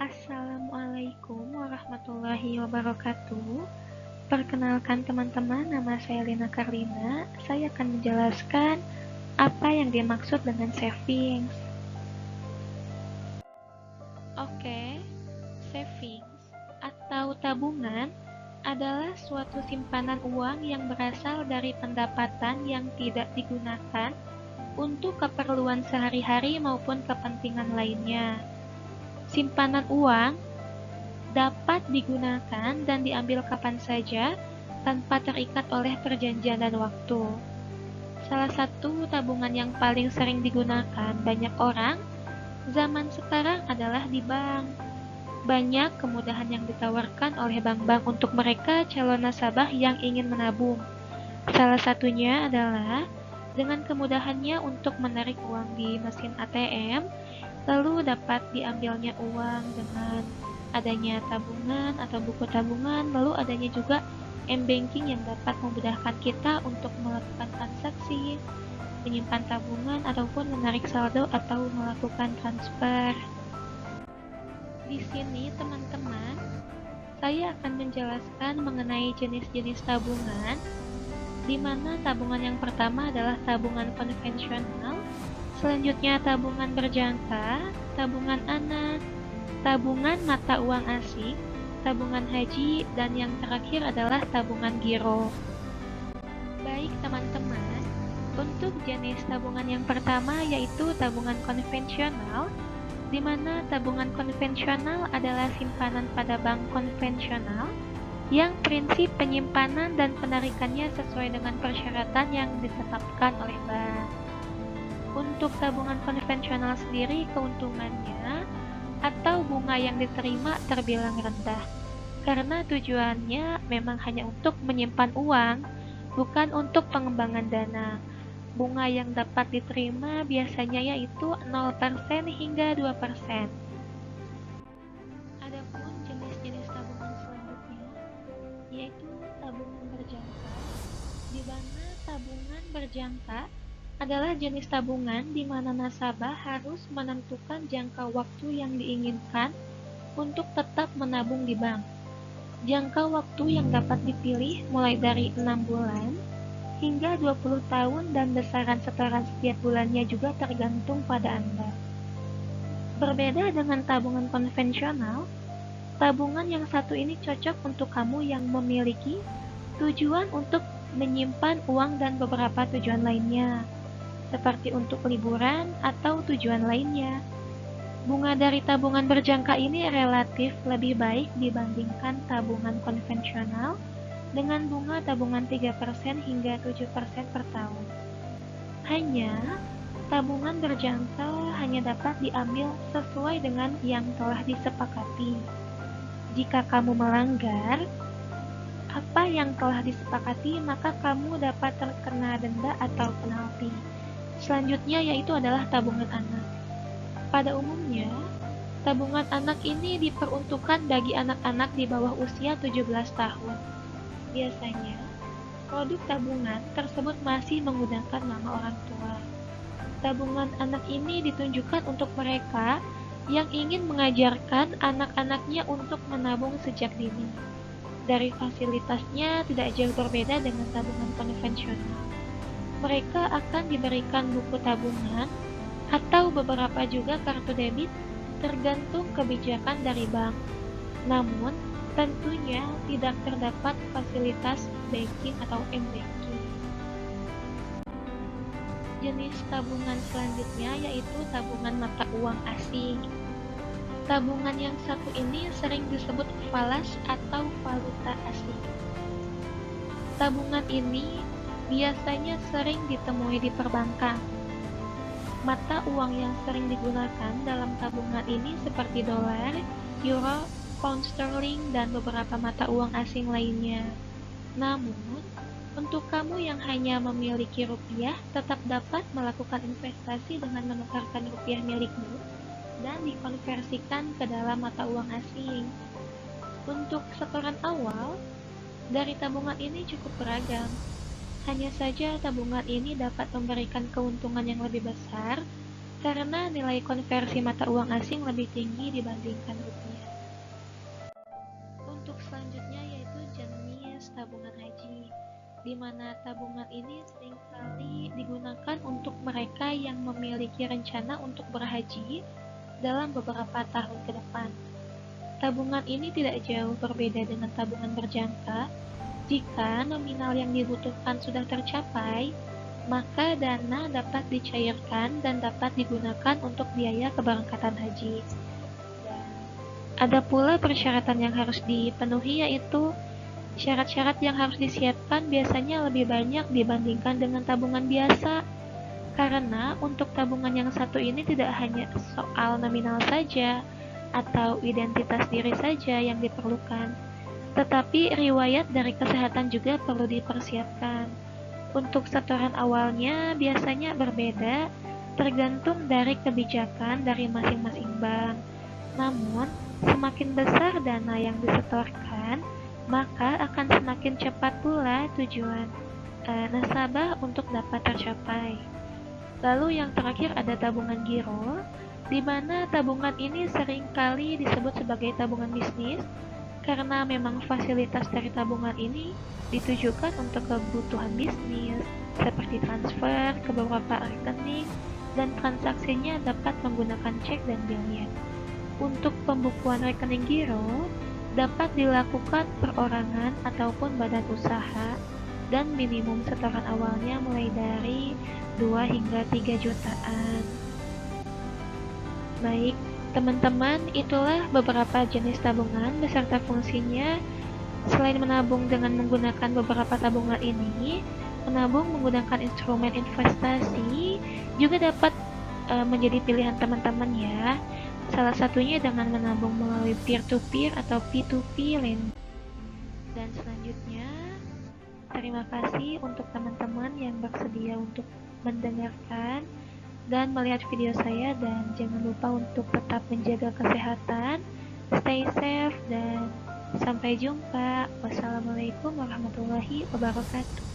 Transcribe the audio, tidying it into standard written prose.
Assalamualaikum warahmatullahi wabarakatuh. Perkenalkan teman-teman, nama saya Lina Karlina. Saya akan menjelaskan apa yang dimaksud dengan savings. Oke, savings atau tabungan adalah suatu simpanan uang yang berasal dari pendapatan yang tidak digunakan untuk keperluan sehari-hari maupun kepentingan lainnya. Simpanan uang dapat digunakan dan diambil kapan saja tanpa terikat oleh perjanjian dan waktu. Salah satu tabungan yang paling sering digunakan banyak orang zaman sekarang adalah di bank. Banyak kemudahan yang ditawarkan oleh bank-bank untuk mereka calon nasabah yang ingin menabung. Salah satunya adalah dengan kemudahannya untuk menarik uang di mesin ATM, lalu dapat diambilnya uang dengan adanya tabungan atau buku tabungan, lalu adanya juga m-banking yang dapat memudahkan kita untuk melakukan transaksi, menyimpan tabungan, ataupun menarik saldo atau melakukan transfer. Di sini teman-teman, saya akan menjelaskan mengenai jenis-jenis tabungan, di mana tabungan yang pertama adalah tabungan konvensional, selanjutnya tabungan berjangka, tabungan anak, tabungan mata uang asing, tabungan haji, dan yang terakhir adalah tabungan giro. Baik teman-teman, untuk jenis tabungan yang pertama yaitu tabungan konvensional, di mana tabungan konvensional adalah simpanan pada bank konvensional yang prinsip penyimpanan dan penarikannya sesuai dengan persyaratan yang ditetapkan oleh bank. Untuk tabungan konvensional sendiri, keuntungannya atau bunga yang diterima terbilang rendah, karena tujuannya memang hanya untuk menyimpan uang, bukan untuk pengembangan dana. Bunga yang dapat diterima biasanya yaitu 0% hingga 2%. Adapun jenis-jenis tabungan selanjutnya yaitu tabungan berjangka, di mana tabungan berjangka adalah jenis tabungan di mana nasabah harus menentukan jangka waktu yang diinginkan untuk tetap menabung di bank. Jangka waktu yang dapat dipilih mulai dari 6 bulan hingga 20 tahun dan besaran setoran setiap bulannya juga tergantung pada Anda. Berbeda dengan tabungan konvensional, tabungan yang satu ini cocok untuk kamu yang memiliki tujuan untuk menyimpan uang dan beberapa tujuan lainnya, seperti untuk liburan atau tujuan lainnya. Bunga dari tabungan berjangka ini relatif lebih baik dibandingkan tabungan konvensional dengan bunga tabungan 3% hingga 7% per tahun. Hanya, tabungan berjangka hanya dapat diambil sesuai dengan yang telah disepakati. Jika kamu melanggar apa yang telah disepakati, maka kamu dapat terkena denda atau penalti. Selanjutnya yaitu adalah tabungan anak. Pada umumnya, tabungan anak ini diperuntukkan bagi anak-anak di bawah usia 17 tahun. Biasanya, produk tabungan tersebut masih menggunakan nama orang tua. Tabungan anak ini ditunjukkan untuk mereka yang ingin mengajarkan anak-anaknya untuk menabung sejak dini. Dari fasilitasnya tidak jauh berbeda dengan tabungan konvensional. Mereka akan diberikan buku tabungan atau beberapa juga kartu debit tergantung kebijakan dari bank. Namun, tentunya tidak terdapat fasilitas banking atau m-banking. Jenis tabungan selanjutnya yaitu tabungan mata uang asing. Tabungan yang satu ini sering disebut falas atau valuta asing. Tabungan ini biasanya sering ditemui di perbankan. Mata uang yang sering digunakan dalam tabungan ini seperti dolar, euro, pound sterling, dan beberapa mata uang asing lainnya. Namun, untuk kamu yang hanya memiliki rupiah, tetap dapat melakukan investasi dengan menukarkan rupiah milikmu dan dikonversikan ke dalam mata uang asing. Untuk setoran awal, dari tabungan ini cukup beragam. Hanya saja tabungan ini dapat memberikan keuntungan yang lebih besar karena nilai konversi mata uang asing lebih tinggi dibandingkan rupiah. Untuk selanjutnya yaitu jenis tabungan haji, di mana tabungan ini seringkali digunakan untuk mereka yang memiliki rencana untuk berhaji dalam beberapa tahun ke depan. Tabungan ini tidak jauh berbeda dengan tabungan berjangka. Jika nominal yang dibutuhkan sudah tercapai, maka dana dapat dicairkan dan dapat digunakan untuk biaya keberangkatan haji. Dan ada pula persyaratan yang harus dipenuhi, yaitu syarat-syarat yang harus disiapkan biasanya lebih banyak dibandingkan dengan tabungan biasa. Karena untuk tabungan yang satu ini tidak hanya soal nominal saja atau identitas diri saja yang diperlukan, tetapi riwayat dari kesehatan juga perlu dipersiapkan. Untuk setoran awalnya biasanya berbeda tergantung dari kebijakan dari masing-masing bank. Namun, semakin besar dana yang disetorkan, maka akan semakin cepat pula tujuan nasabah untuk dapat tercapai. Lalu yang terakhir ada tabungan giro, di mana tabungan ini seringkali disebut sebagai tabungan bisnis karena memang fasilitas dari tabungan ini ditujukan untuk kebutuhan bisnis seperti transfer ke beberapa rekening dan transaksinya dapat menggunakan cek dan biliet. Untuk pembukuan rekening giro dapat dilakukan perorangan ataupun badan usaha dan minimum setoran awalnya mulai dari 2 hingga 3 jutaan. Baik, teman-teman, itulah beberapa jenis tabungan beserta fungsinya. Selain menabung dengan menggunakan beberapa tabungan ini, menabung menggunakan instrumen investasi juga dapat menjadi pilihan teman-teman ya. Salah satunya dengan menabung melalui peer-to-peer atau P2P lending. Dan selanjutnya, terima kasih untuk teman-teman yang bersedia untuk mendengarkan dan melihat video saya, dan jangan lupa untuk tetap menjaga kesehatan, stay safe, dan sampai jumpa. Wassalamualaikum warahmatullahi wabarakatuh.